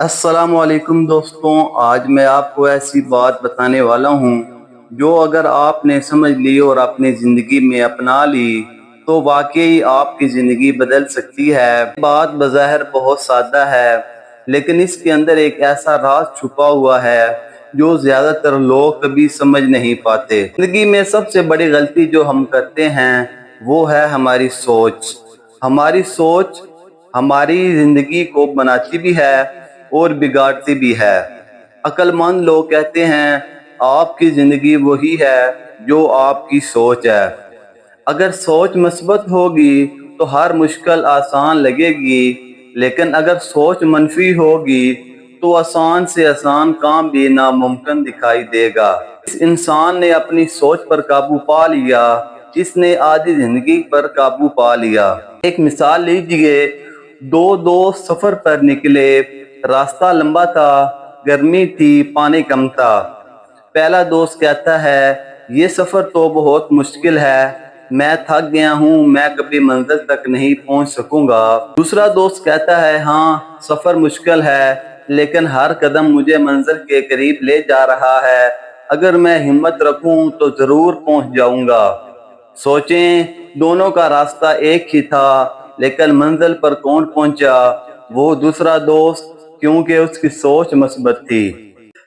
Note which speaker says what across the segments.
Speaker 1: अस्सलाम वालेकुम दोस्तों, आज मैं आपको ऐसी बात बताने वाला हूँ जो अगर आपने समझ ली और अपनी ज़िंदगी में अपना ली तो वाकई आपकी ज़िंदगी बदल सकती है। बात बज़ाहिर बहुत सादा है, लेकिन इसके अंदर एक ऐसा राज छुपा हुआ है जो ज़्यादातर लोग कभी समझ नहीं पाते। ज़िंदगी में सबसे बड़ी गलती जो हम करते हैं वो है हमारी सोच। हमारी सोच हमारी ज़िंदगी को बनाती भी है और बिगाड़ती भी है। अक्लमंद लोग कहते हैं आपकी जिंदगी वही है जो आपकी सोच है। अगर सोच मस्बत होगी तो हर मुश्किल आसान लगेगी, लेकिन अगर सोच मनफी होगी तो आसान से आसान काम भी नामुमकिन दिखाई देगा। इस इंसान ने अपनी सोच पर काबू पा लिया, इसने आधी जिंदगी पर काबू पा लिया। एक मिसाल लीजिए, दो दोस्त सफर पर निकले, रास्ता लंबा था, गर्मी थी, पानी कम था। पहला दोस्त कहता है ये सफर तो बहुत मुश्किल है, मैं थक गया हूँ, मैं कभी मंजिल तक नहीं पहुँच सकूंगा। दूसरा दोस्त कहता है हाँ सफर मुश्किल है, लेकिन हर कदम मुझे मंजिल के करीब ले जा रहा है, अगर मैं हिम्मत रखूं तो जरूर पहुंच जाऊंगा। सोचें, दोनों का रास्ता एक ही था, लेकिन मंजिल पर कौन पहुंचा? वो दूसरा दोस्त, क्योंकि उसकी सोच मस्बत थी।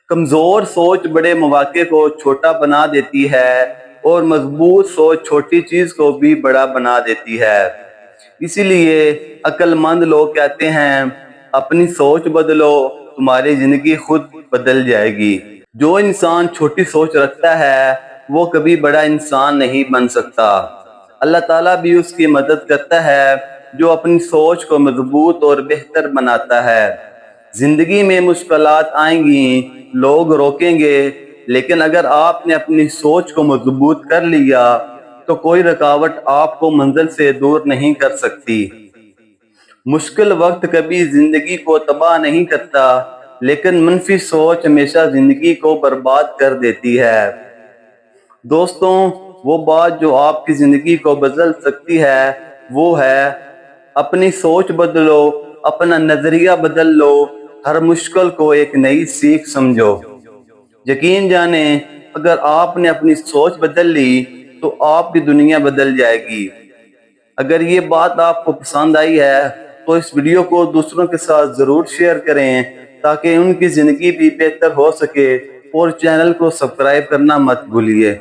Speaker 1: कमजोर सोच बड़े मौके को छोटा बना देती है और मजबूत सोच छोटी चीज को भी बड़ा बना देती है। इसीलिए अक्लमंद लोग कहते हैं अपनी सोच बदलो, तुम्हारी जिंदगी खुद बदल जाएगी। जो इंसान छोटी सोच रखता है वो कभी बड़ा इंसान नहीं बन सकता। अल्लाह ताला भी उसकी मदद करता है जो अपनी सोच को मजबूत और बेहतर बनाता है। जिंदगी में मुश्किलात आएंगी, लोग रोकेंगे, लेकिन अगर आपने अपनी सोच को मजबूत कर लिया तो कोई रुकावट आपको मंजिल से दूर नहीं कर सकती। मुश्किल वक्त कभी जिंदगी को तबाह नहीं करता, लेकिन मनफी सोच हमेशा जिंदगी को बर्बाद कर देती है। दोस्तों, वो बात जो आपकी जिंदगी को बदल सकती है वो है अपनी सोच बदलो, अपना नजरिया बदल लो, हर मुश्किल को एक नई सीख समझो। यकीन जाने, अगर आपने अपनी सोच बदल ली तो आपकी दुनिया बदल जाएगी। अगर ये बात आपको पसंद आई है तो इस वीडियो को दूसरों के साथ जरूर शेयर करें ताकि उनकी जिंदगी भी बेहतर हो सके, और चैनल को सब्सक्राइब करना मत भूलिए।